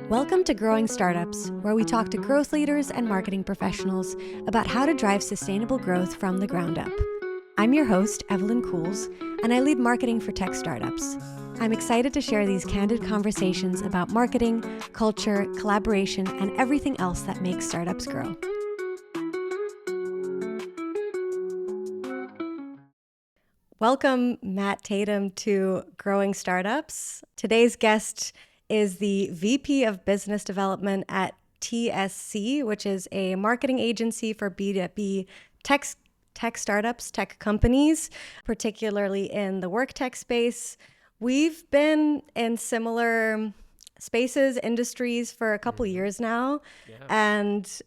Welcome to Growing Startups, where we talk to growth leaders and marketing professionals about how to drive sustainable growth from the ground up. I'm your host, Evelyn Cools, and I lead marketing for tech startups. I'm excited to share these candid conversations about marketing, culture, collaboration, and everything else that makes startups grow. Welcome, Matt Tatum, to Growing Startups. Today's guest is the VP of Business Development at TSC, which is a marketing agency for B2B tech startups, tech companies, particularly in the work tech space. We've been in similar spaces, industries for a couple years now. Yeah. And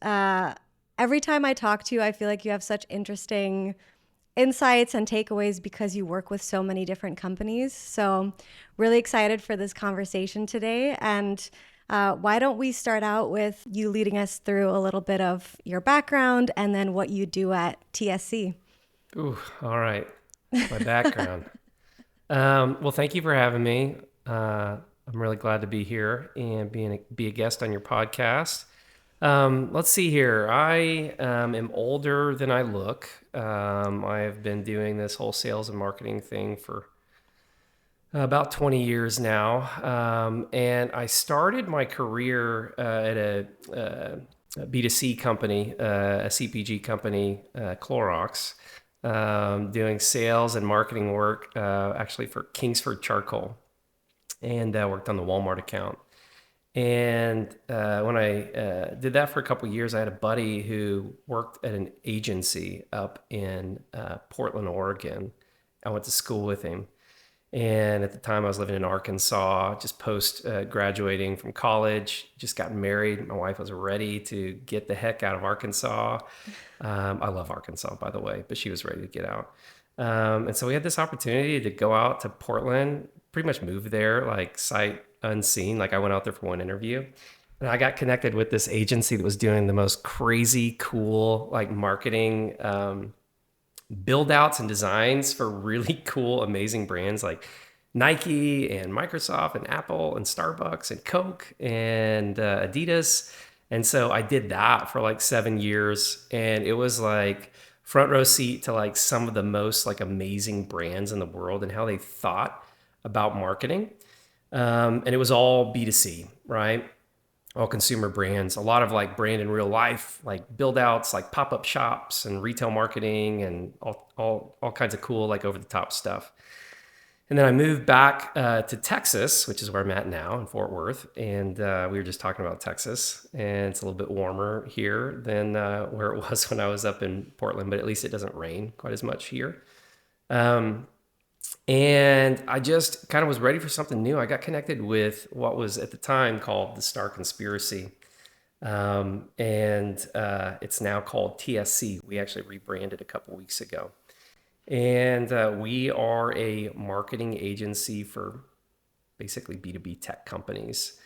every time I talk to you, I feel like you have such interesting insights and takeaways because you work with so many different companies. So really excited for this conversation today. And why don't we start out with you leading us through a little bit of your background and then what you do at TSC. Ooh, all right. My background. Well, thank you for having me. I'm really glad to be here and be a guest on your podcast. Let's see here. I am older than I look. I have been doing this whole sales and marketing thing for about 20 years now. And I started my career at a B2C company, a CPG company, Clorox, doing sales and marketing work actually for Kingsford Charcoal, and worked on the Walmart account. And when I did that for a couple of years, I had a buddy who worked at an agency up in Portland, Oregon. I went to school with him. And at the time I was living in Arkansas, just post graduating from college, just got married. My wife was ready to get the heck out of Arkansas. I love Arkansas, by the way, but she was ready to get out. And so we had this opportunity to go out to Portland, pretty much move there, like sight unseen. Like I went out there for one interview and I got connected with this agency that was doing the most crazy, cool, like marketing build outs and designs for really cool, amazing brands like Nike and Microsoft and Apple and Starbucks and Coke and Adidas. And so I did that for like 7 years, and it was like front row seat to like some of the most like amazing brands in the world and how they thought about marketing. And it was all B2C, right? All consumer brands, a lot of like brand in real life, like build outs, like pop-up shops and retail marketing and all kinds of cool, like over the top stuff. And then I moved back to Texas, which is where I'm at now in Fort Worth. And we were just talking about Texas, and it's a little bit warmer here than where it was when I was up in Portland, but at least it doesn't rain quite as much here. And I just kind of was ready for something new. I got connected with what was at the time called the Star Conspiracy. And it's now called TSC. We actually rebranded a couple weeks ago. And we are a marketing agency for basically B2B tech companies.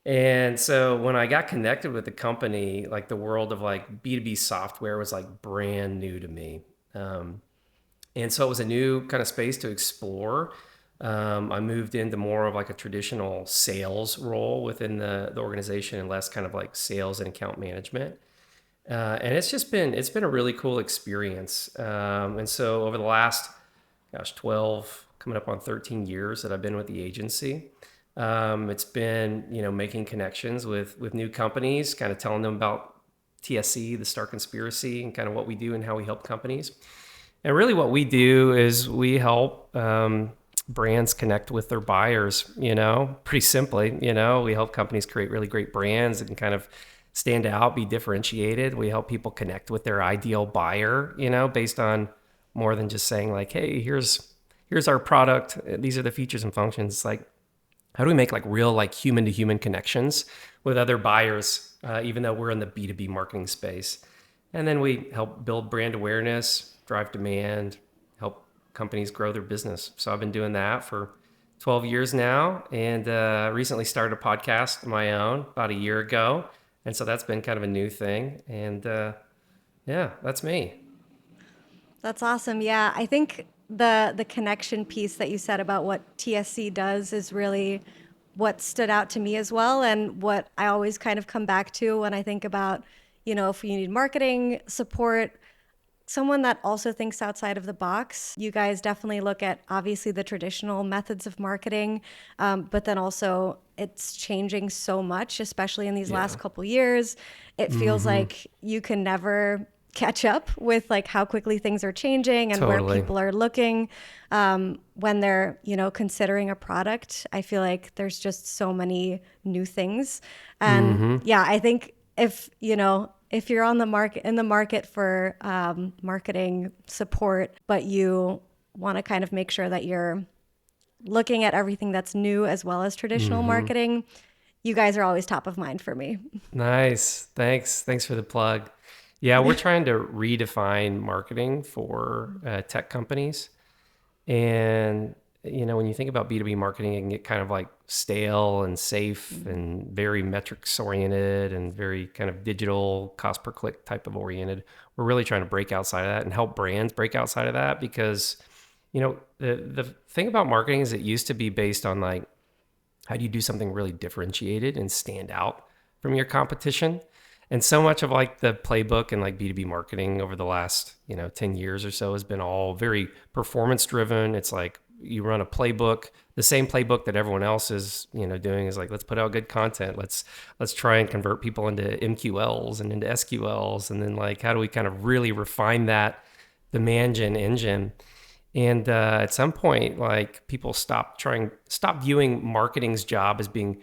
And so when I got connected with the company, like the world of like B2B software was like brand new to me. And so it was a new kind of space to explore. I moved into more of like a traditional sales role within the organization and less kind of like sales and account management. And it's been a really cool experience. And so over the last, 12, coming up on 13 years that I've been with the agency, it's been, making connections with new companies, kind of telling them about TSC, the Star Conspiracy, and kind of what we do and how we help companies. And really what we do is we help brands connect with their buyers, pretty simply. We help companies create really great brands that can kind of stand out, be differentiated. We help people connect with their ideal buyer, based on more than just saying like, hey, here's our product. These are the features and functions. It's like, how do we make like real, like human to human connections with other buyers, even though we're in the B2B marketing space? And then we help build brand awareness, drive demand, help companies grow their business. So I've been doing that for 12 years now, and recently started a podcast of my own about a year ago. And so that's been kind of a new thing. And yeah, that's me. That's awesome. Yeah, I think the connection piece that you said about what TSC does is really what stood out to me as well, and what I always kind of come back to when I think about, if you need marketing support, someone that also thinks outside of the box. You guys definitely look at obviously the traditional methods of marketing, but then also it's changing so much, especially in these last Yeah. couple years. It feels Mm-hmm. like you can never catch up with like how quickly things are changing and where Totally. people are looking when they're considering a product. I feel like there's just so many new things, and Mm-hmm. yeah, I think if you're on the market in the market for marketing support, but you want to kind of make sure that you're looking at everything that's new as well as traditional Mm-hmm. marketing, you guys are always top of mind for me. Nice. Thanks for the plug. Yeah, we're trying to redefine marketing for tech companies. And, when you think about B2B marketing, it can get kind of like stale and safe and very metrics oriented and very kind of digital cost per click type of oriented. We're really trying to break outside of that and help brands break outside of that because, the thing about marketing is it used to be based on like, how do you do something really differentiated and stand out from your competition? And so much of like the playbook and like B2B marketing over the last, 10 years or so has been all very performance driven. It's like you run a playbook, the same playbook that everyone else is, doing is like, let's put out good content. Let's try and convert people into MQLs and into SQLs. And then like, how do we kind of really refine that demand gen engine? And at some point, like people stop viewing marketing's job as being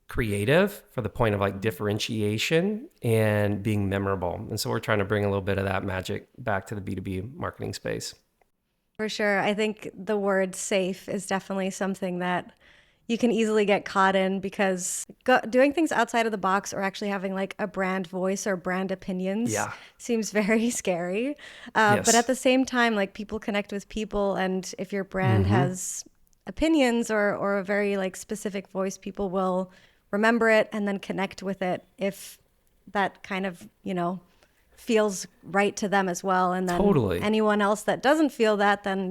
creative for the point of like differentiation and being memorable. And so we're trying to bring a little bit of that magic back to the B2B marketing space. For sure. I think the word safe is definitely something that you can easily get caught in because doing things outside of the box or actually having like a brand voice or brand opinions Yeah. seems very scary. But at Yes. the same time, like people connect with people, and if your brand Mm-hmm. has opinions or a very like specific voice, people will remember it and then connect with it if that kind of, feels right to them as well. And then Totally. anyone else that doesn't feel that, then,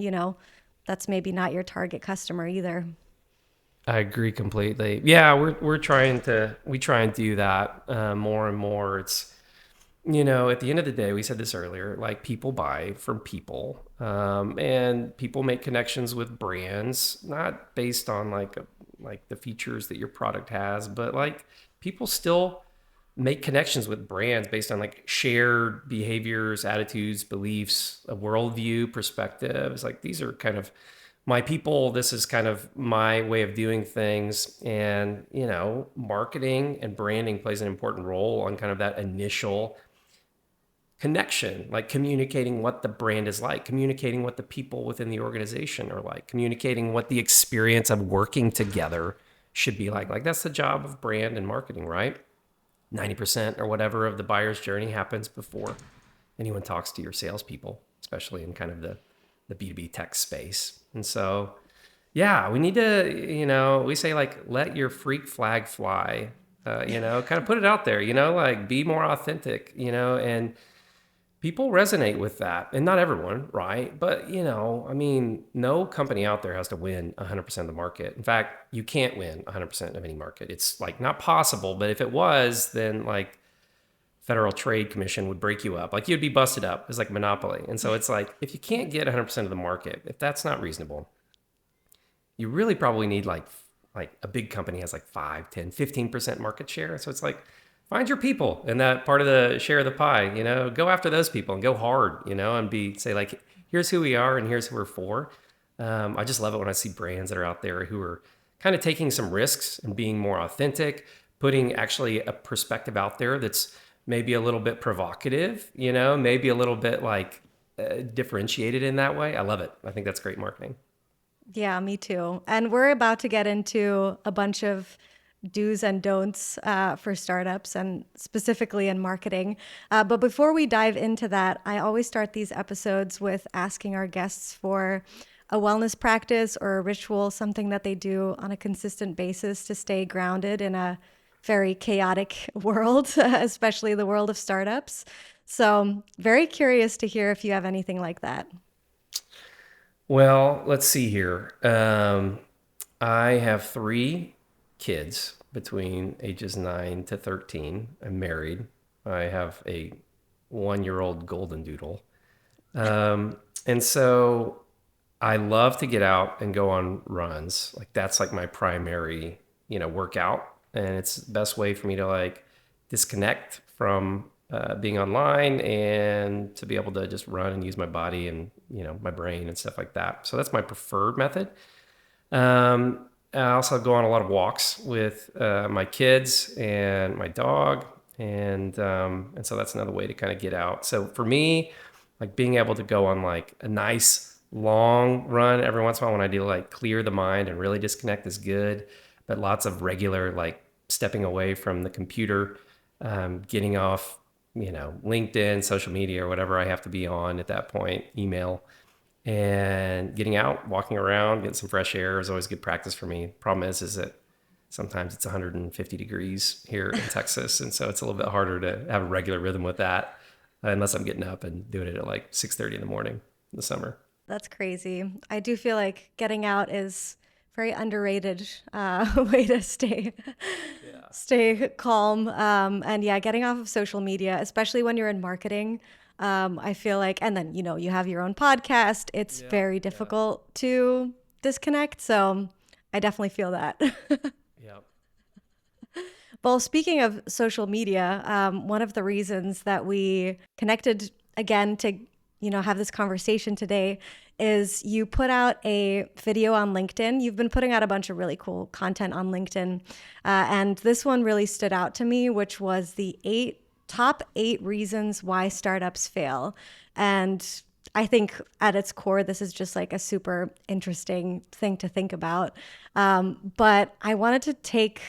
that's maybe not your target customer either. I agree completely. Yeah, we try and do that more and more. It's at the end of the day, we said this earlier, like people buy from people, and people make connections with brands, not based on like the features that your product has, but like people still make connections with brands based on like shared behaviors, attitudes, beliefs, a worldview, perspectives. Like these are kind of my people. This is kind of my way of doing things. And, marketing and branding plays an important role on kind of that initial connection, like communicating what the brand is like, communicating what the people within the organization are like, communicating what the experience of working together should be like. Like that's the job of brand and marketing, right? 90% or whatever of the buyer's journey happens before anyone talks to your salespeople, especially in kind of the B2B tech space. And so, yeah, we need to, we say like, let your freak flag fly, kind of put it out there, like be more authentic, and people resonate with that. And not everyone, right? But, I mean, no company out there has to win 100% of the market. In fact, you can't win 100% of any market. It's like not possible. But if it was, then like Federal Trade Commission would break you up. Like you'd be busted up. It's like monopoly. And so it's like, if you can't get 100% of the market, if that's not reasonable, you really probably need like a big company has like 5, 10, 15% market share. So it's like find your people in that part of the share of the pie, go after those people and go hard, and say like, here's who we are and here's who we're for. I just love it when I see brands that are out there who are kind of taking some risks and being more authentic, putting actually a perspective out there that's maybe a little bit provocative, maybe a little bit like differentiated in that way. I love it. I think that's great marketing. Yeah, me too. And we're about to get into a bunch of do's and don'ts for startups and specifically in marketing. But before we dive into that, I always start these episodes with asking our guests for a wellness practice or a ritual, something that they do on a consistent basis to stay grounded in a very chaotic world, especially the world of startups. So, very curious to hear if you have anything like that. Well, let's see here. I have three. kids between ages 9 to 13. I'm married. I have a 1-year-old golden doodle. And so I love to get out and go on runs. Like that's like my primary, workout. And it's the best way for me to like disconnect from being online and to be able to just run and use my body and, my brain and stuff like that. So that's my preferred method. I also go on a lot of walks with my kids and my dog, and so that's another way to kind of get out. So for me, like being able to go on like a nice long run every once in a while when I do like clear the mind and really disconnect is good. But lots of regular like stepping away from the computer, getting off, LinkedIn, social media, or whatever I have to be on at that point, email, and getting out, walking around, getting some fresh air is always good practice for me. Problem is that sometimes it's 150 degrees here in Texas, and so it's a little bit harder to have a regular rhythm with that, unless I'm getting up and doing it at like 6:30 in the morning in the summer. That's crazy. I do feel like getting out is very underrated way to stay calm. And yeah, getting off of social media, especially when you're in marketing. I feel like, and then you have your own podcast. It's very difficult to disconnect. So I definitely feel that. Yeah. Well, speaking of social media, one of the reasons that we connected again to, have this conversation today is you put out a video on LinkedIn. You've been putting out a bunch of really cool content on LinkedIn. And this one really stood out to me, which was the top eight reasons why startups fail. And I think at its core, this is just like a super interesting thing to think about. But I wanted to take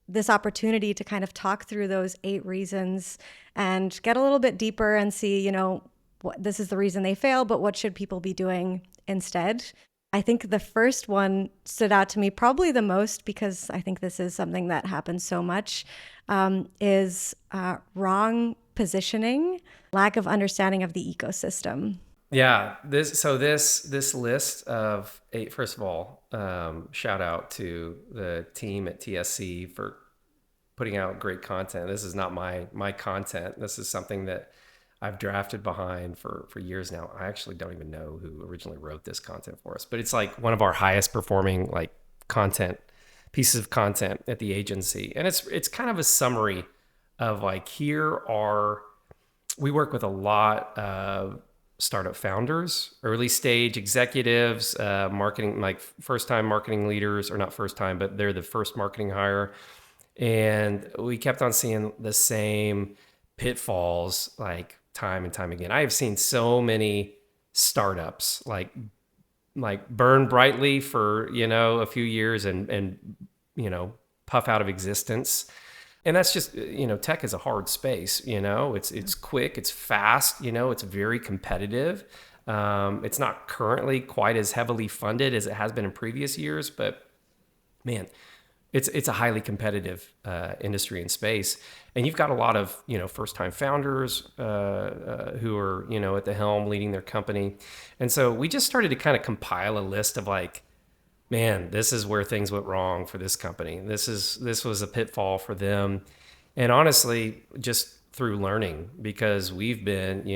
this opportunity to kind of talk through those 8 reasons and get a little bit deeper and see, what this is the reason they fail, but what should people be doing instead? I think the first one stood out to me probably the most because I think this is something that happens so much, is wrong positioning, lack of understanding of the ecosystem. Yeah, this list of 8. First of all, shout out to the team at TSC for putting out great content. This is not my content. This is something that I've drafted behind for years now. I actually don't even know who originally wrote this content for us, but it's like one of our highest performing like content pieces of content at the agency, and it's kind of a summary of like we work with a lot of startup founders, early stage executives, marketing, like first time marketing leaders, or not first time, but they're the first marketing hire. And we kept on seeing the same pitfalls like time and time again. I have seen so many startups like burn brightly for, a few years and puff out of existence. And that's just, tech is a hard space, it's quick, it's fast, it's very competitive. It's not currently quite as heavily funded as it has been in previous years, but man, it's a highly competitive industry and space. And you've got a lot of, first time founders who are, at the helm leading their company. And so we just started to kind of compile a list of like, man, this is where things went wrong for this company. This was a pitfall for them. And honestly, just through learning, because we've been,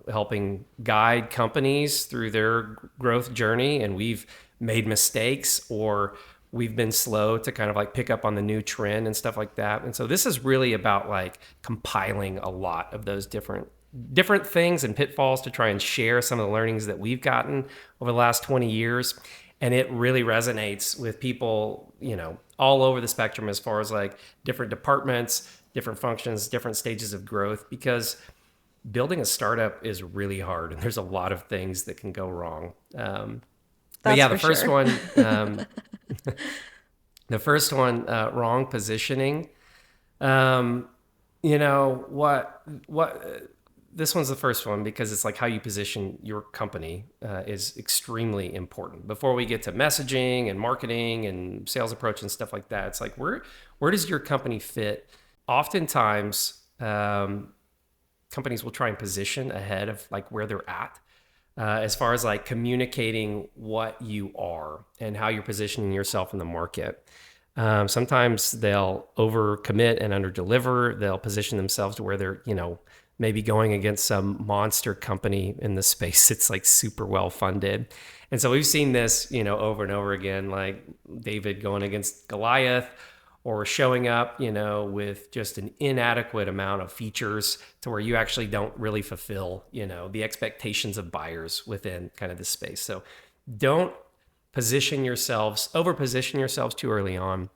helping guide companies through their growth journey, and we've made mistakes, or we've been slow to kind of like pick up on the new trend and stuff like that. And so this is really about like compiling a lot of those different things and pitfalls to try and share some of the learnings that we've gotten over the last 20 years. And it really resonates with people, all over the spectrum as far as like different departments, different functions, different stages of growth, because building a startup is really hard and there's a lot of things that can go wrong. But yeah, the first one, wrong positioning. This one's the first one because it's like how you position your company is extremely important. Before we get to messaging and marketing and sales approach and stuff like that, it's like where does your company fit? Oftentimes, companies will try and position ahead of like where they're at. As far as like communicating what you are and how you're positioning yourself in the market. Sometimes they'll overcommit and underdeliver. They'll position themselves to where they're, maybe going against some monster company in the space. It's like super well funded. And so we've seen this, over and over again, like David going against Goliath, or showing up, with just an inadequate amount of features to where you actually don't really fulfill, the expectations of buyers within kind of this space. So don't over position yourselves too early on.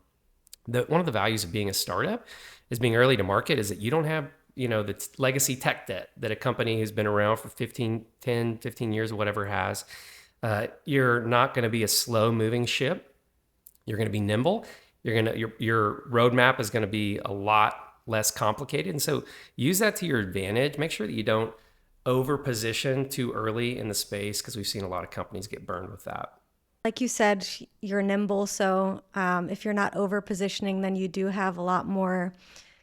One of the values of being a startup is being early to market is that you don't have, the legacy tech debt that a company who's been around for 10, 15 years or whatever has. You're not going to be a slow moving ship. You're going to be nimble. Your roadmap is going to be a lot less complicated. And so use that to your advantage. Make sure that you don't over position too early in the space, because we've seen a lot of companies get burned with that. Like you said, you're nimble. So if you're not over positioning, then you do have a lot more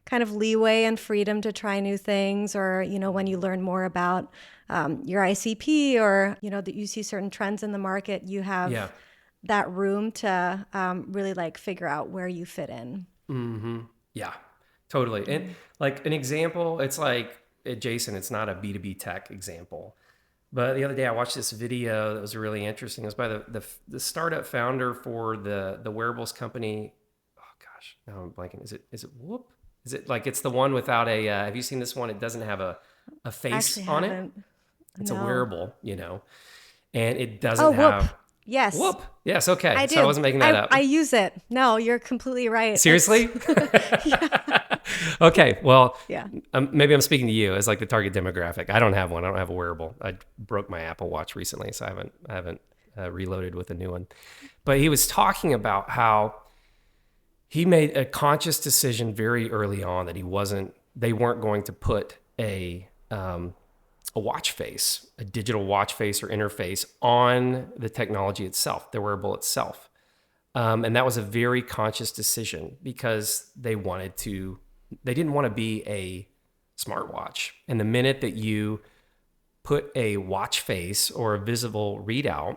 kind of leeway and freedom to try new things. Or, when you learn more about your ICP, or, that you see certain trends in the market, you have that room to really like figure out where you fit in. Mm-hmm. Yeah, totally. And like an example, it's like, Jason, it's not a B2B tech example. But the other day I watched this video that was really interesting. It was by the startup founder for the wearables company. Oh gosh, now I'm blanking. Is it Whoop? Is it like, it's the one without a? Have you seen this one? It doesn't have a face Actually on haven't. it. It's No. a wearable, and it Oh, doesn't Whoop. have Yes, Whoop. Yes, okay. I So I do. wasn't making that up. I use it. No, you're completely right. Seriously? Yeah. Okay, well, Yeah. maybe I'm speaking to you as like the target demographic. I don't have one. I don't have a wearable. I broke my Apple Watch recently, so I haven't reloaded with a new one. But he was talking about how he made a conscious decision very early on that they weren't going to put a watch face, a digital watch face or interface on the technology itself, the wearable itself. And that was a very conscious decision, because they didn't want to be a smartwatch. And the minute that you put a watch face or a visible readout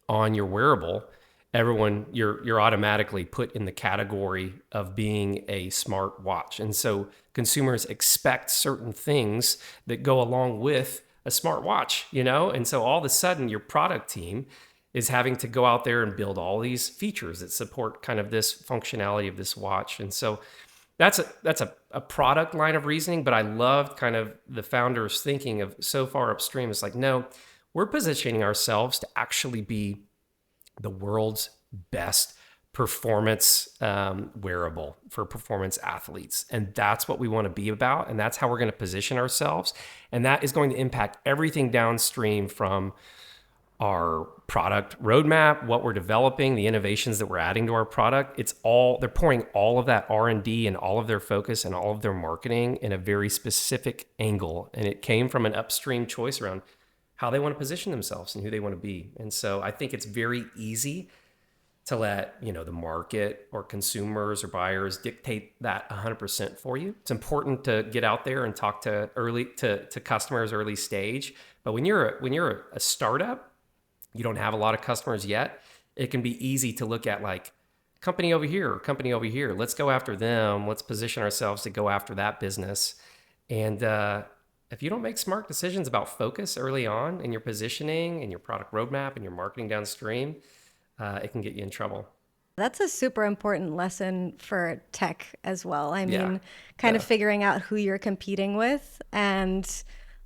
on your wearable, you're automatically put in the category of being a smart watch. And so consumers expect certain things that go along with a smart watch, And so all of a sudden your product team is having to go out there and build all these features that support kind of this functionality of this watch. And so that's a product line of reasoning, but I loved kind of the founders thinking of so far upstream. It's like, no, we're positioning ourselves to actually be the world's best performance wearable for performance athletes. And that's what we want to be about. And that's how we're going to position ourselves. And that is going to impact everything downstream from our product roadmap, what we're developing, the innovations that we're adding to our product. They're pouring all of that R&D and all of their focus and all of their marketing in a very specific angle. And it came from an upstream choice around how they want to position themselves and who they want to be. And so I think it's very easy to let, the market or consumers or buyers dictate that 100% for you. It's important to get out there and talk to customers early stage. But when you're a startup, you don't have a lot of customers yet, it can be easy to look at like company over here or company over here. Let's go after them. Let's position ourselves to go after that business. And if you don't make smart decisions about focus early on in your positioning and your product roadmap and your marketing downstream, it can get you in trouble. That's a super important lesson for tech as well. I mean, Yeah. of figuring out who you're competing with and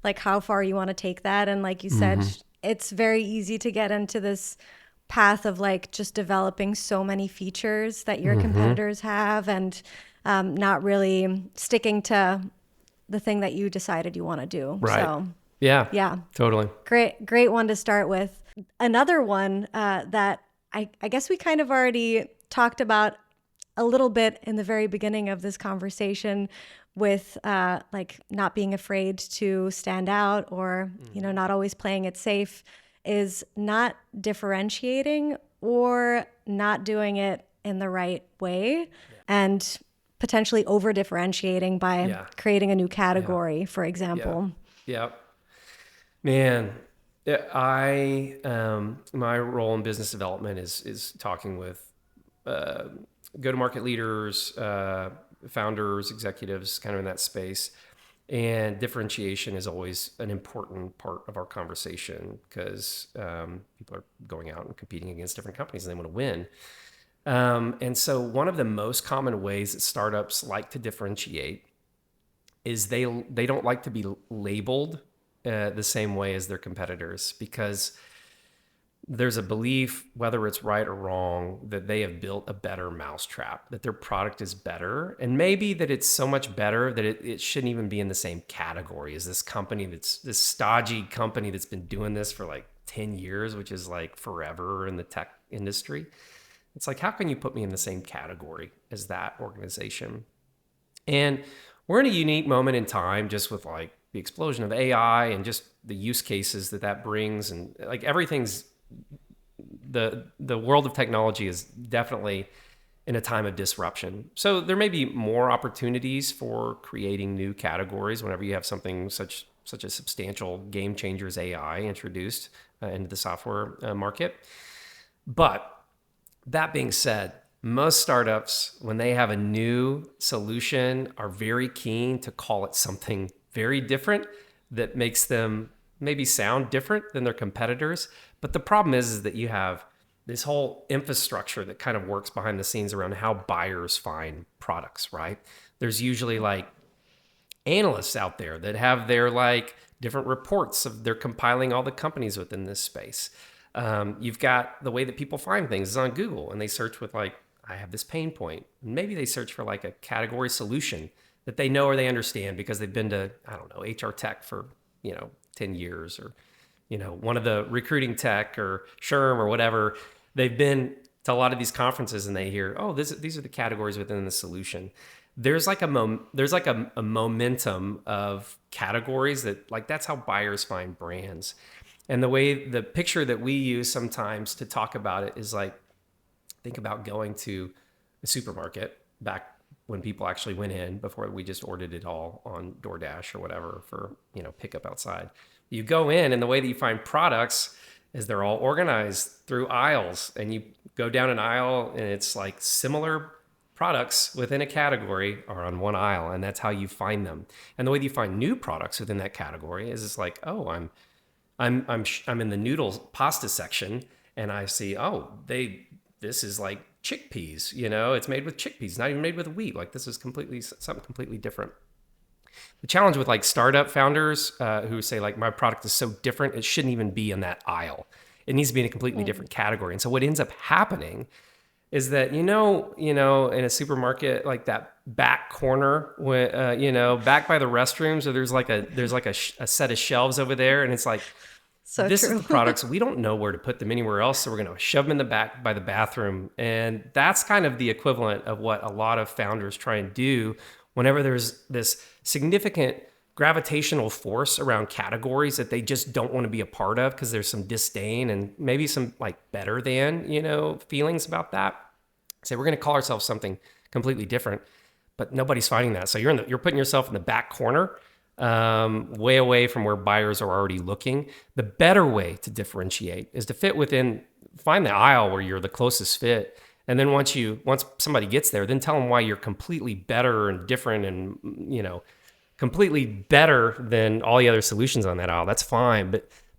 like how far you want to take that. And like you said, it's very easy to get into this path of like just developing so many features that your competitors have and not really sticking to the thing that you decided you want to do. Right. So yeah, totally. Great one to start with. Another one that I guess we kind of already talked about a little bit in the very beginning of this conversation with like not being afraid to stand out or, not always playing it safe, is not differentiating or not doing it in the right way and potentially over differentiating by creating a new category, for example. Yeah. Man, my role in business development is talking with go-to-market leaders, founders, executives, kind of in that space. And differentiation is always an important part of our conversation because people are going out and competing against different companies and they want to win. And so one of the most common ways that startups like to differentiate is they don't like to be labeled the same way as their competitors, because there's a belief, whether it's right or wrong, that they have built a better mousetrap, that their product is better, and maybe that it's so much better that it shouldn't even be in the same category as this company, that's this stodgy company that's been doing this for like 10 years, which is like forever in the tech industry. It's like, how can you put me in the same category as that organization? And we're in a unique moment in time, just with like the explosion of AI and just the use cases that brings, and like everything's the world of technology is definitely in a time of disruption. So there may be more opportunities for creating new categories whenever you have something such a substantial game changer as AI introduced into the software market. But that being said, most startups, when they have a new solution, are very keen to call it something very different that makes them maybe sound different than their competitors. But the problem is that you have this whole infrastructure that kind of works behind the scenes around how buyers find products, right? There's usually like analysts out there that have their like different reports of they're compiling all the companies within this space. You've got the way that people find things is on Google, and they search with like, I have this pain point. Maybe they search for like a category solution that they know or they understand because they've been to, I don't know, HR tech for, 10 years, or, one of the recruiting tech or SHRM or whatever. They've been to a lot of these conferences and they hear, oh, these are the categories within the solution. There's like a momentum of categories that like, that's how buyers find brands. And the picture that we use sometimes to talk about it is like, think about going to a supermarket back when people actually went in, before we just ordered it all on DoorDash or whatever for, pickup outside. You go in, and the way that you find products is they're all organized through aisles, and you go down an aisle and it's like similar products within a category are on one aisle, and that's how you find them. And the way that you find new products within that category is it's like, oh, I'm in the noodles pasta section, and I see, this is like chickpeas, it's made with chickpeas, not even made with wheat. Like, this is something completely different. The challenge with like startup founders who say like, my product is so different, it shouldn't even be in that aisle. It needs to be in a completely different category. And so what ends up happening is that, in a supermarket, like that back corner, when, back by the restrooms, or there's like a set of shelves over there, and it's like, so this true. is the products. We don't know where to put them anywhere else, so we're going to shove them in the back by the bathroom. And that's kind of the equivalent of what a lot of founders try and do whenever there's this significant gravitational force around categories that they just don't want to be a part of because there's some disdain and maybe some like better than, feelings about that. Say, we're going to call ourselves something completely different, but nobody's finding that. So you're putting yourself in the back corner, way away from where buyers are already looking. The better way to differentiate is to find the aisle where you're the closest fit. And then once somebody gets there, then tell them why you're completely better and different and, completely better than all the other solutions on that aisle. That's fine.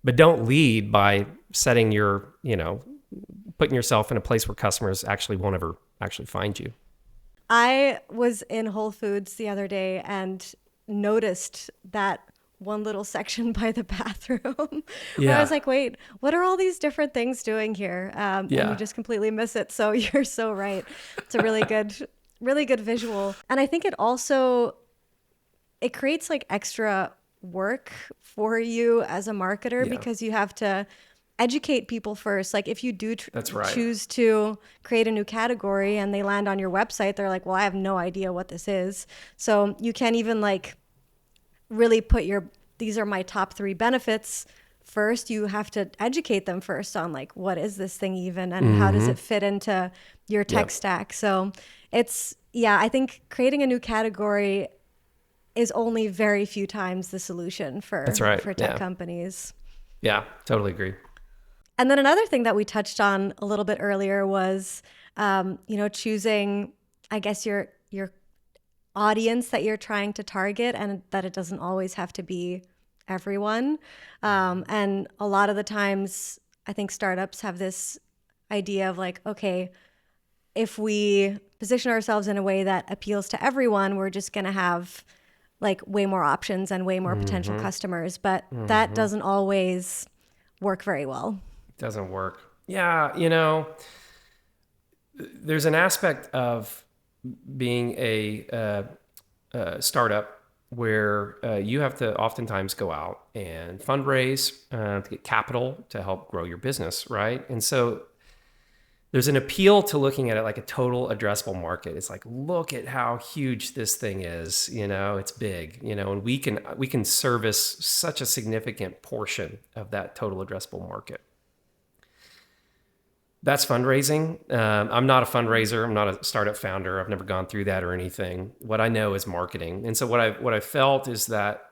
But don't lead by setting putting yourself in a place where customers actually won't ever actually find you. I was in Whole Foods the other day and noticed that one little section by the bathroom where I was like, wait, what are all these different things doing here? And you just completely miss it. So you're so right. It's a really good visual. And I think it creates like extra work for you as a marketer because you have to educate people first. Like if you do choose to create a new category and they land on your website, they're like, well, I have no idea what this is. So you can't even like really put these are my top 3 benefits first. You have to educate them first on like, what is this thing even, and how does it fit into your tech stack? So I think creating a new category is only very few times the solution for tech companies. Yeah, totally agree. And then another thing that we touched on a little bit earlier was choosing, I guess, your audience that you're trying to target, and that it doesn't always have to be everyone. And a lot of the times, I think startups have this idea of like, okay, if we position ourselves in a way that appeals to everyone, we're just going to have like way more options and way more potential customers. But that doesn't always work very well. It doesn't work. Yeah, there's an aspect of being a startup where you have to oftentimes go out and fundraise to get capital to help grow your business, right? And so there's an appeal to looking at it like a total addressable market. It's like, look at how huge this thing is. It's big. And we can service such a significant portion of that total addressable market. That's fundraising. I'm not a fundraiser. I'm not a startup founder. I've never gone through that or anything. What I know is marketing. And so what I felt is that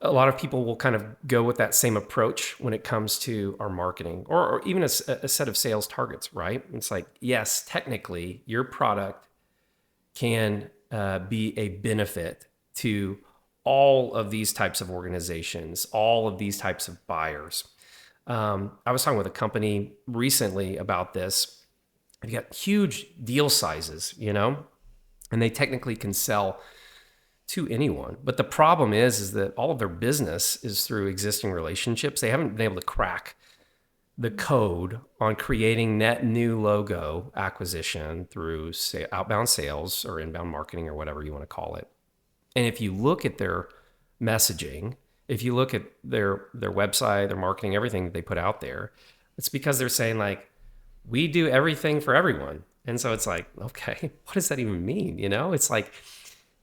a lot of people will kind of go with that same approach when it comes to our marketing or even a set of sales targets, right? It's like, yes, technically your product can be a benefit to all of these types of organizations, all of these types of buyers. I was talking with a company recently about this. They've got huge deal sizes, and they technically can sell to anyone. But the problem is that all of their business is through existing relationships. They haven't been able to crack the code on creating net new logo acquisition through outbound sales or inbound marketing or whatever you want to call it. And if you look at their messaging, if you look at their website, their marketing, everything that they put out there, it's because they're saying like, we do everything for everyone. And so it's like, okay, what does that even mean? It's like,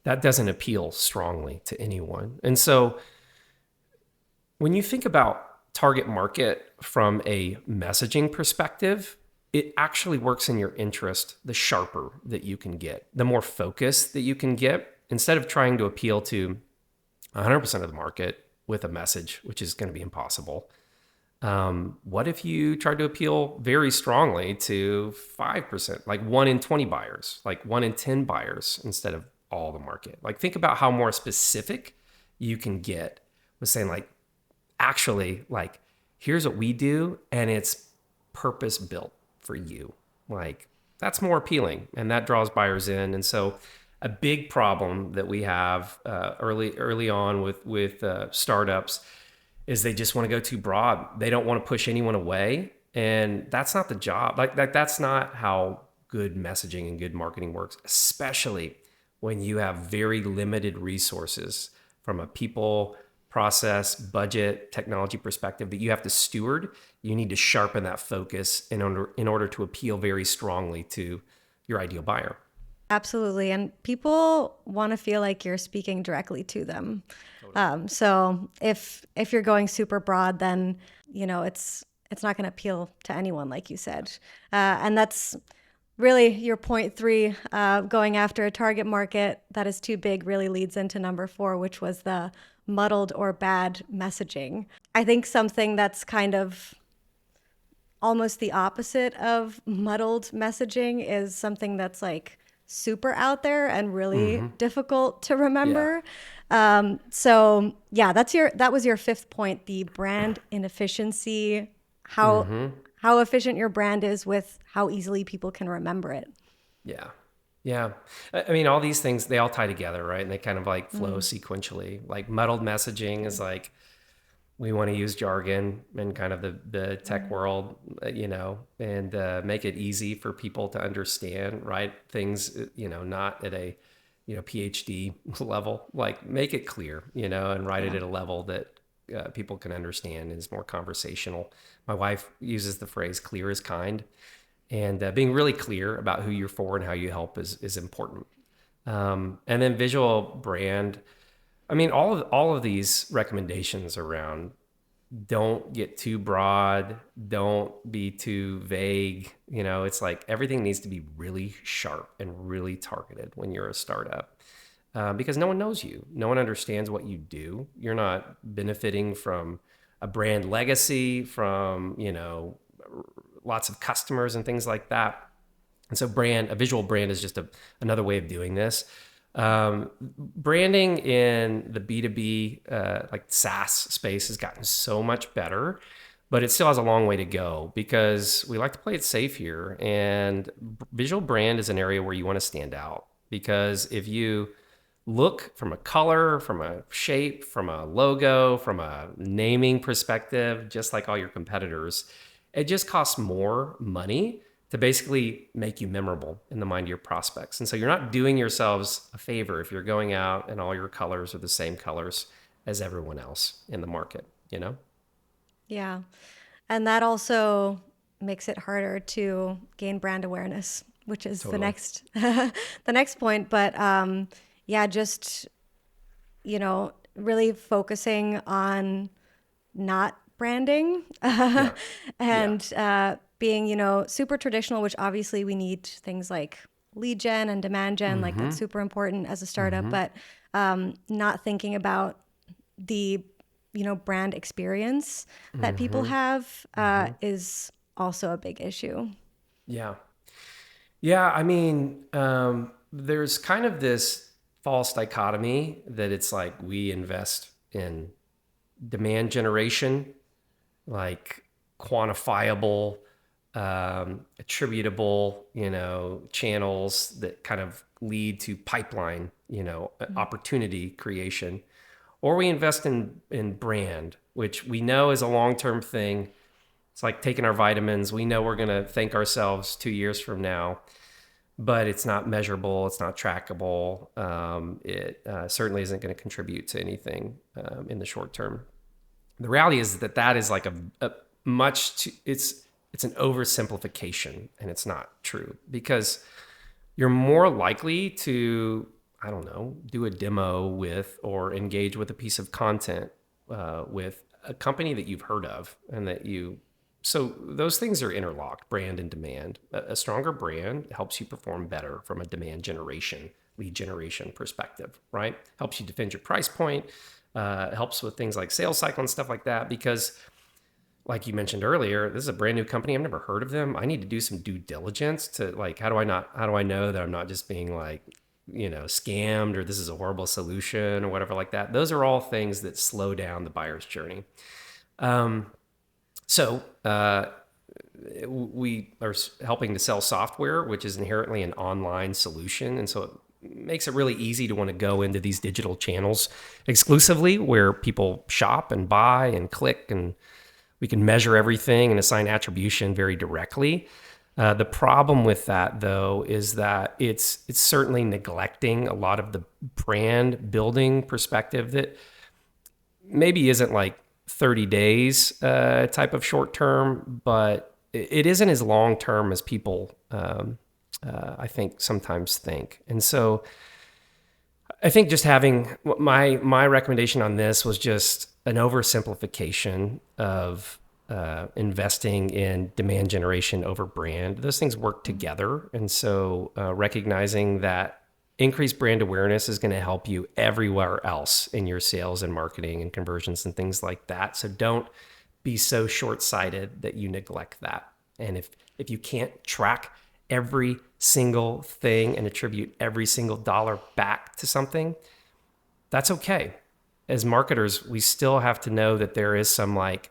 that doesn't appeal strongly to anyone. And so when you think about target market from a messaging perspective, it actually works in your interest the sharper that you can get, the more focus that you can get, instead of trying to appeal to 100% of the market with a message, which is going to be impossible. What if you tried to appeal very strongly to 5%, like 1 in 20 buyers, like 1 in 10 buyers instead of all the market? Like, think about how more specific you can get with saying like, actually, like, here's what we do and it's purpose built for you. Like, that's more appealing and that draws buyers in. And so a big problem that we have early on with startups is they just want to go too broad. They don't want to push anyone away. And that's not the job. Like that's not how good messaging and good marketing works, especially when you have very limited resources from a people, process, budget, technology perspective that you have to steward. You need to sharpen that focus in order to appeal very strongly to your ideal buyer. Absolutely. And people want to feel like you're speaking directly to them. Totally. So if you're going super broad, then, it's not going to appeal to anyone, like you said. And that's really your point 3, going after a target market that is too big really leads into number 4, which was the muddled or bad messaging. I think something that's kind of almost the opposite of muddled messaging is something that's like super out there and really difficult to remember. Yeah. So yeah, that was your 5th point, the brand inefficiency, how efficient your brand is with how easily people can remember it. Yeah. Yeah. I mean, all these things, they all tie together, right? And they kind of like flow sequentially. Like muddled messaging is like, we want to use jargon in kind of the tech world, and make it easy for people to understand, right? Things, not at a, PhD level, like make it clear, and write it at a level that people can understand and is more conversational. My wife uses the phrase clear is kind, and being really clear about who you're for and how you help is important. And then visual brand. I mean, all of these recommendations around don't get too broad, don't be too vague. It's like everything needs to be really sharp and really targeted when you're a startup, because no one knows you. No one understands what you do. You're not benefiting from a brand legacy, from, lots of customers and things like that. And so a visual brand is just another way of doing this. Branding in the B2B, like SaaS space has gotten so much better, but it still has a long way to go because we like to play it safe here. And visual brand is an area where you want to stand out, because if you look from a color, from a shape, from a logo, from a naming perspective, just like all your competitors, it just costs more money to basically make you memorable in the mind of your prospects. And so you're not doing yourselves a favor if you're going out and all your colors are the same colors as everyone else in the market, you know? Yeah. And that also makes it harder to gain brand awareness, which is the Totally. next the next point. But yeah, just really focusing on not branding Yeah. Yeah. and being, super traditional, which obviously we need things like lead gen and demand gen, like that's super important as a startup, but not thinking about the, brand experience that people have is also a big issue. Yeah. Yeah. I mean, there's kind of this false dichotomy that it's like we invest in demand generation, like quantifiable, attributable, channels that kind of lead to pipeline, opportunity creation, or we invest in brand, which we know is a long-term thing. It's like taking our vitamins. We know we're going to thank ourselves 2 years from now, but it's not measurable. It's not trackable. It certainly isn't going to contribute to anything in the short term. The reality is that is like a much too, it's an oversimplification, and it's not true, because you're more likely to, I don't know, do a demo with or engage with a piece of content with a company that you've heard of and that you. So those things are interlocked, brand and demand. A stronger brand helps you perform better from a demand generation, lead generation perspective, right? Helps you defend your price point, helps with things like sales cycle and stuff like that, because like you mentioned earlier, this is a brand new company. I've never heard of them. I need to do some due diligence to, like, how do I know that I'm not just being like, scammed, or this is a horrible solution or whatever like that. Those are all things that slow down the buyer's journey. So we are helping to sell software, which is inherently an online solution. And so it makes it really easy to want to go into these digital channels exclusively, where people shop and buy and click, and we can measure everything and assign attribution very directly. The problem with that, though, is that it's certainly neglecting a lot of the brand building perspective that maybe isn't like 30 days type of short term, but it isn't as long term as people, I think, sometimes think. And so I think just having my recommendation on this was just an oversimplification of investing in demand generation over brand. Those things work together. And so recognizing that increased brand awareness is going to help you everywhere else in your sales and marketing and conversions and things like that. So don't be so short-sighted that you neglect that. And if you can't track every single thing and attribute every single dollar back to something, that's okay. As marketers, we still have to know that there is some like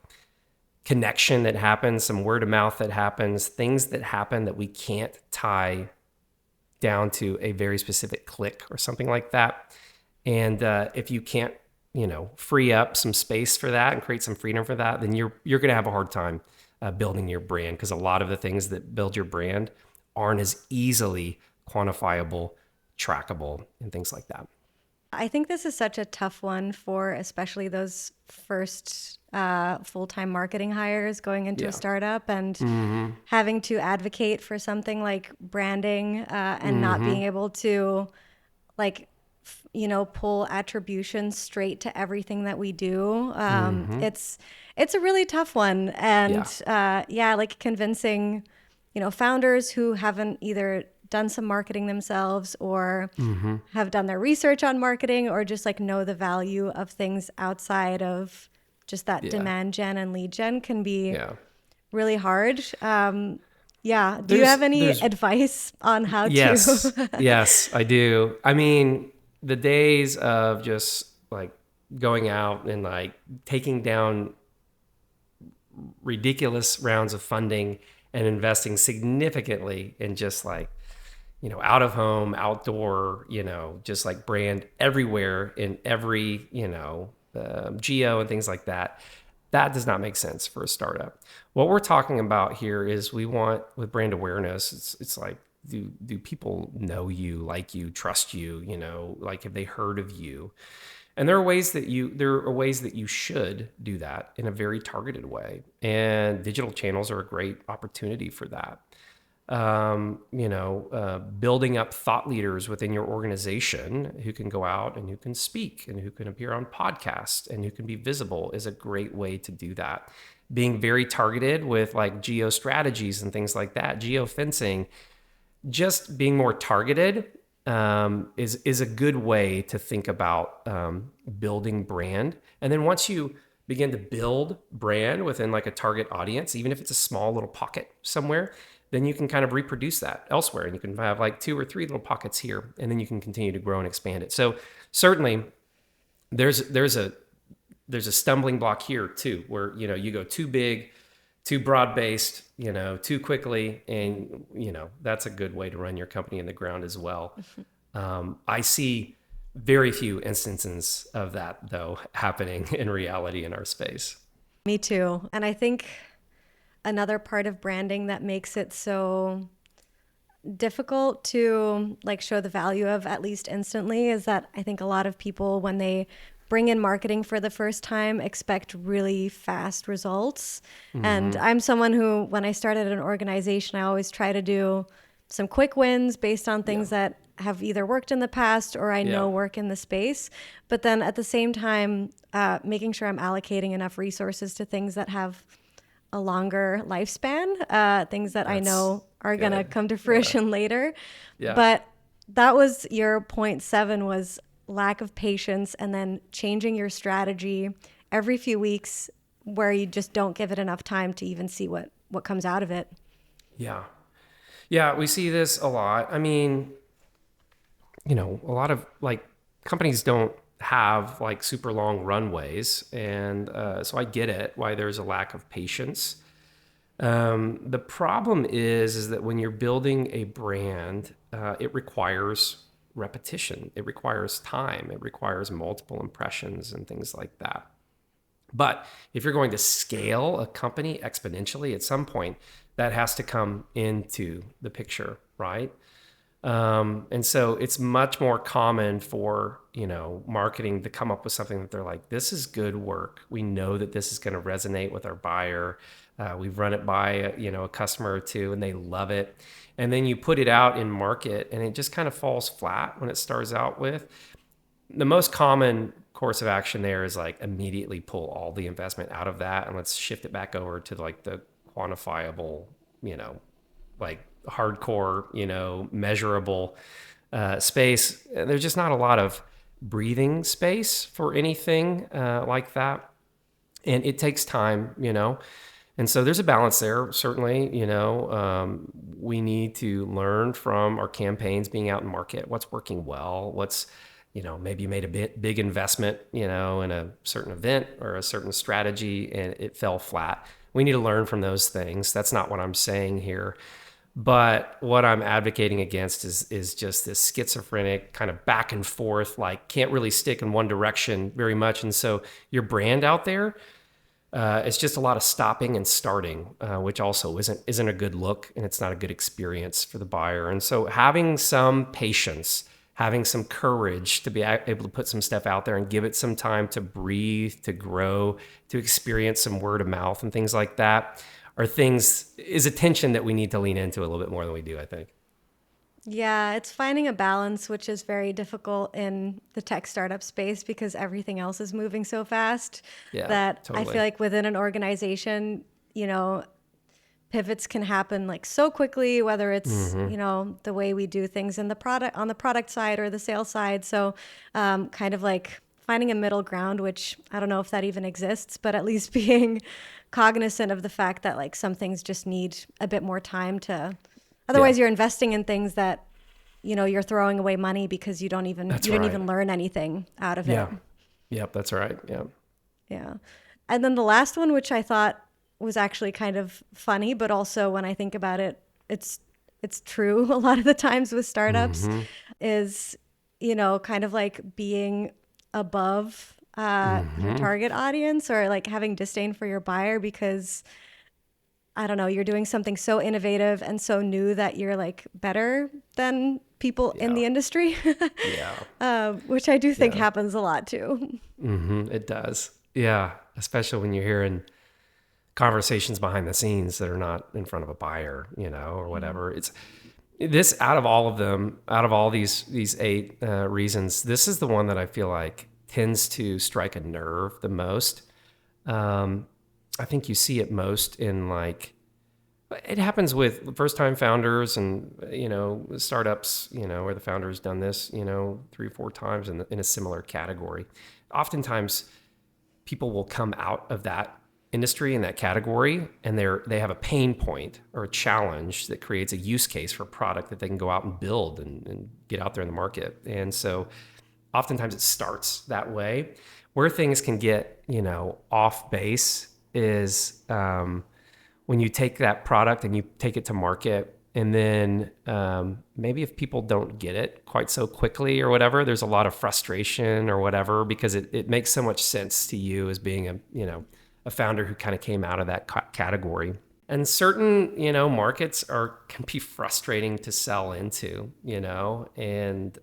connection that happens, some word of mouth that happens, things that happen that we can't tie down to a very specific click or something like that. And if you can't, free up some space for that and create some freedom for that, then you're going to have a hard time building your brand, because a lot of the things that build your brand aren't as easily quantifiable, trackable, and things like that. I think this is such a tough one for especially those first full-time marketing hires going into a startup and having to advocate for something like branding and not being able to pull attribution straight to everything that we do. It's a really tough one. And like convincing, founders who haven't either done some marketing themselves or have done their research on marketing, or just like know the value of things outside of just that demand gen and lead gen, can be really hard. Yeah. Do you have any There's advice on how Yes, to? yes, I do. I mean, the days of just like going out and like taking down ridiculous rounds of funding and investing significantly in just like, out of home, outdoor, just like brand everywhere in every, geo and things like that. That does not make sense for a startup. What we're talking about here is we want with brand awareness, it's like, do people know you, like you, trust you, like have they heard of you? And there are ways that you should do that in a very targeted way. And digital channels are a great opportunity for that. Building up thought leaders within your organization who can go out and who can speak and who can appear on podcasts and who can be visible is a great way to do that. Being very targeted with like geo strategies and things like that, geo fencing, just being more targeted is a good way to think about building brand. And then once you begin to build brand within like a target audience, even if it's a small little pocket somewhere, then you can kind of reproduce that elsewhere, and you can have like 2 or 3 little pockets here, and then you can continue to grow and expand it. So certainly there's a stumbling block here too, where you go too big, too broad based, too quickly, and that's a good way to run your company in the ground as well. I see very few instances of that though happening in reality in our space. Me too. And I think another part of branding that makes it so difficult to like show the value of at least instantly is that I think a lot of people, when they bring in marketing for the first time, expect really fast results. And I'm someone who, when I started an organization, I always try to do some quick wins based on Yeah. things that have either worked in the past or I Yeah. know work in the space. But then at the same time, making sure I'm allocating enough resources to things that have a longer lifespan, things that I That's know are going to good. come to Yeah. fruition later. Yeah. But that was your point 7, was lack of patience, and then changing your strategy every few weeks where you just don't give it enough time to even see what comes out of it. Yeah. Yeah. We see this a lot. I mean, a lot of like companies don't have like super long runways. And so I get it why there's a lack of patience. The problem is that when you're building a brand, it requires repetition. It requires time. It requires multiple impressions and things like that. But if you're going to scale a company exponentially at some point, that has to come into the picture, right? And so it's much more common for, marketing to come up with something that they're like, this is good work. We know that this is going to resonate with our buyer. We've run it by, a customer or two and they love it. And then you put it out in market and it just kind of falls flat when it starts out with. The most common course of action there is like immediately pull all the investment out of that and let's shift it back over to like the quantifiable, like hardcore, measurable space. There's just not a lot of breathing space for anything like that. And it takes time, And so there's a balance there, certainly. We need to learn from our campaigns being out in market. What's working well? What's, maybe you made a big investment, in a certain event or a certain strategy and it fell flat. We need to learn from those things. That's not what I'm saying here. But what I'm advocating against is just this schizophrenic kind of back and forth, like can't really stick in one direction very much. And so your brand out there, it's just a lot of stopping and starting, which also isn't a good look, and it's not a good experience for the buyer. And so having some patience, having some courage to be able to put some stuff out there and give it some time to breathe, to grow, to experience some word of mouth and things like that is attention that we need to lean into a little bit more than we do, I think. Yeah, it's finding a balance, which is very difficult in the tech startup space because everything else is moving so fast Yeah, that I totally. feel like within an organization, pivots can happen like so quickly, whether it's, the way we do things in the product, on the product side or the sales side. So kind of like finding a middle ground, which I don't know if that even exists, but at least being cognizant of the fact that like some things just need a bit more time to, Yeah, otherwise you're investing in things that, you're throwing away money because you that's didn't right. even learn anything out of it. Yeah. Yep, that's right. Yeah. Yeah. And then the last one, which I thought was actually kind of funny, but also when I think about it, it's true a lot of the times with startups, Mm-hmm. is, kind of like being above your Mm-hmm. target audience, or like having disdain for your buyer because I don't know, you're doing something so innovative and so new that you're like better than people in Yeah. the industry, Yeah. which I do think Yeah. happens a lot too. Mm-hmm. It does. Yeah. Especially when you're hearing conversations behind the scenes that are not in front of a buyer, or whatever. It's this out of all of them, out of all these eight reasons, this is the one that I feel like tends to strike a nerve the most. Um, I think you see it most in like, it happens with first time founders and, startups, where the founder's done this, 3 or 4 times in a similar category. Oftentimes people will come out of that industry in that category and they have a pain point or a challenge that creates a use case for a product that they can go out and build and get out there in the market. And so oftentimes it starts that way. Where things can get, off base is when you take that product and you take it to market, and then maybe if people don't get it quite so quickly or whatever, there's a lot of frustration or whatever, because it makes so much sense to you as being a founder who kind of came out of that category. And certain, markets can be frustrating to sell into, and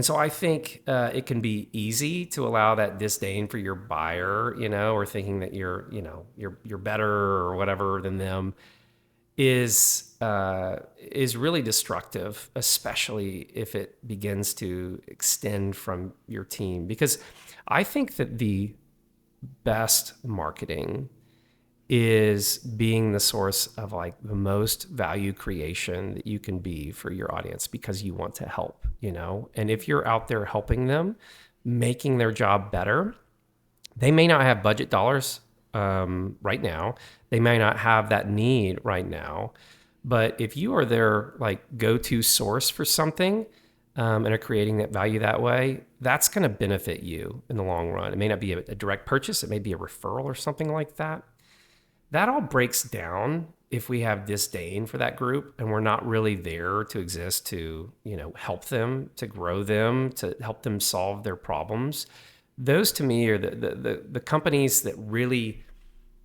so I think it can be easy to allow that disdain for your buyer, or thinking that you're better or whatever than them is really destructive, especially if it begins to extend from your team. Because I think that the best marketing is being the source of like the most value creation that you can be for your audience, because you want to help, and if you're out there helping them, making their job better, they may not have budget dollars right now. They may not have that need right now, but if you are their like go-to source for something, and are creating that value that way, that's going to benefit you in the long run. It may not be a direct purchase. It may be a referral or something like that. That all breaks down if we have disdain for that group and we're not really there to exist to, help them, to grow them, to help them solve their problems. Those to me are the companies that really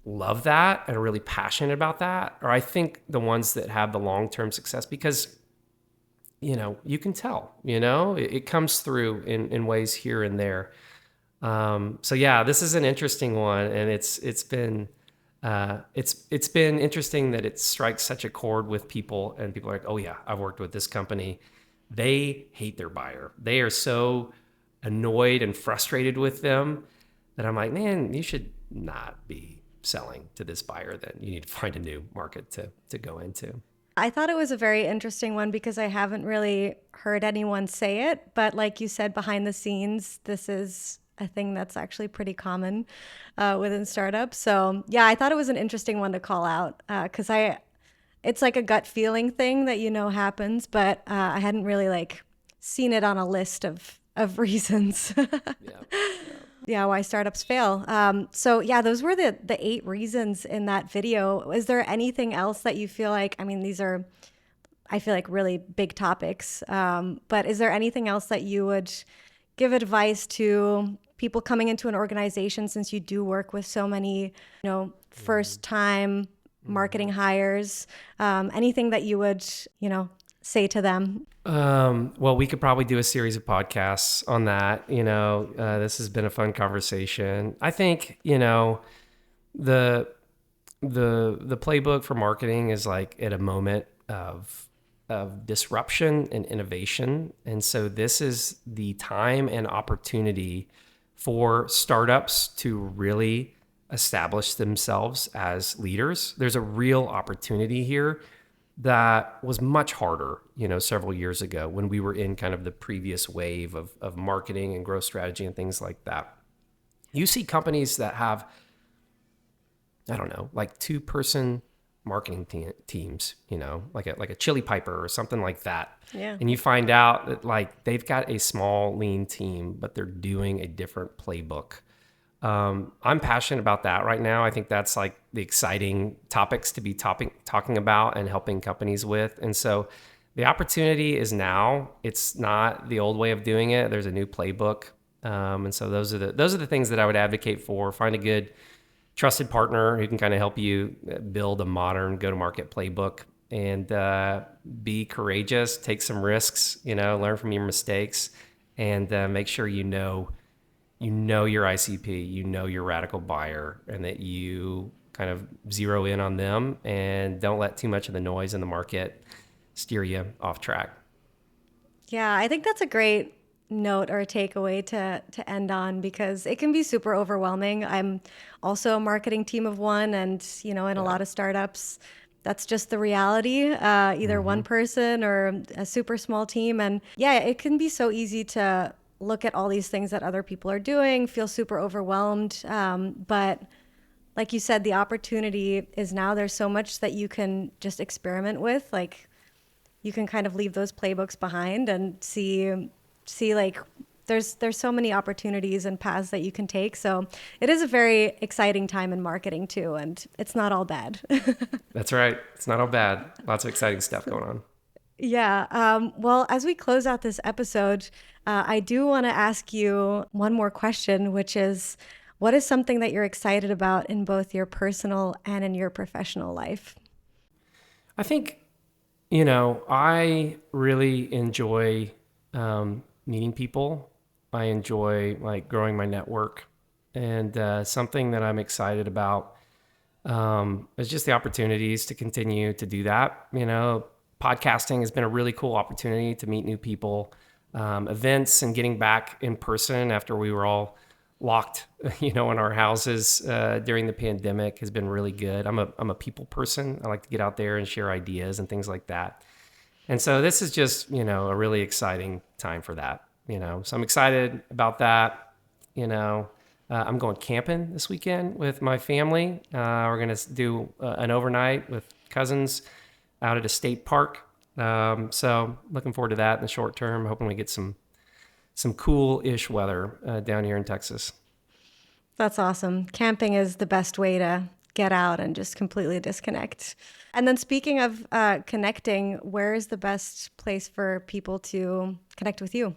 love that and are really passionate about that, or I think the ones that have the long-term success, because, you can tell, it comes through in ways here and there. So yeah, this is an interesting one, and it's been interesting that it strikes such a chord with people, and people are like, oh yeah, I've worked with this company. They hate their buyer. They are so annoyed and frustrated with them that I'm like, man, you should not be selling to this buyer. Then you need to find a new market to go into. I thought it was a very interesting one because I haven't really heard anyone say it, but like you said, behind the scenes, this is a thing that's actually pretty common within startups. So yeah, I thought it was an interesting one to call out because it's like a gut feeling thing that happens, but I hadn't really like seen it on a list of reasons. Yeah. Yeah, why startups fail. So yeah, those were the 8 reasons in that video. Is there anything else that you feel like? I mean, these are, I feel like, really big topics. But is there anything else that you would give advice to people coming into an organization, since you do work with so many, first time marketing hires? Anything that you would, say to them? Well, we could probably do a series of podcasts on that. This has been a fun conversation. I think, the playbook for marketing is like at a moment of disruption and innovation. And so this is the time and opportunity for startups to really establish themselves as leaders. There's a real opportunity here that was much harder, several years ago when we were in kind of the previous wave of marketing and growth strategy and things like that. You see companies that have, I don't know, like 2-person marketing teams, like a chili piper or something like that. Yeah. And you find out that like they've got a small, lean team, but they're doing a different playbook. I'm passionate about that right now. I think that's like the exciting topics to be talking about and helping companies with. And so the opportunity is now. It's not the old way of doing it. There's a new playbook. And so those are the things that I would advocate for. Find a good trusted partner who can kind of help you build a modern go-to-market playbook, and be courageous, take some risks, learn from your mistakes, and make sure you know your ICP, your radical buyer, and that you kind of zero in on them and don't let too much of the noise in the market steer you off track. Yeah, I think that's a great note or takeaway to end on, because it can be super overwhelming. I'm also a marketing team of one, and in a lot of startups, that's just the reality. Either one person or a super small team, and yeah, it can be so easy to look at all these things that other people are doing, feel super overwhelmed. But like you said, the opportunity is now. There's so much that you can just experiment with, like you can kind of leave those playbooks behind and see like there's so many opportunities and paths that you can take. So it is a very exciting time in marketing too, and it's not all bad. That's right. It's not all bad. Lots of exciting stuff going on. Yeah. Well, as we close out this episode, I do want to ask you one more question, which is, what is something that you're excited about in both your personal and in your professional life? I think, I really enjoy meeting people. I enjoy like growing my network, and something that I'm excited about is just the opportunities to continue to do that. Podcasting has been a really cool opportunity to meet new people. Events and getting back in person after we were all locked, in our houses during the pandemic has been really good. I'm a people person. I like to get out there and share ideas and things like that. And so this is just, a really exciting time for that, So I'm excited about that. I'm going camping this weekend with my family. We're going to do an overnight with cousins out at a state park. So looking forward to that in the short term, hoping we get some cool-ish weather down here in Texas. That's awesome. Camping is the best way to get out and just completely disconnect. And then speaking of connecting, where is the best place for people to connect with you?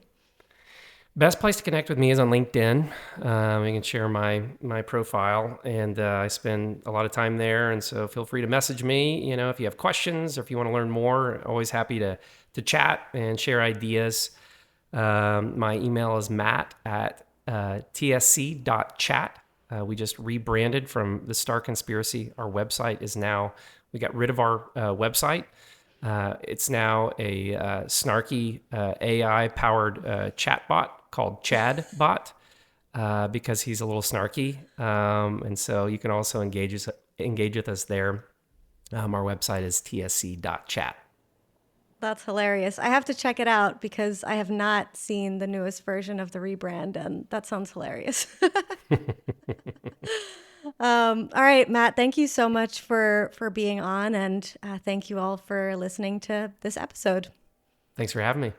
Best place to connect with me is on LinkedIn. You can share my profile, and I spend a lot of time there. And so feel free to message me, if you have questions or if you want to learn more. Always happy to chat and share ideas. My email is matt@tsc.chat. We just rebranded from the Star Conspiracy. Our website is now, we got rid of our website. It's now a snarky AI-powered chatbot called ChadBot because he's a little snarky. And so you can also engage with us there. Our website is tsc.chat. That's hilarious. I have to check it out because I have not seen the newest version of the rebrand, and that sounds hilarious. All right, Matt, thank you so much for being on, and thank you all for listening to this episode. Thanks for having me.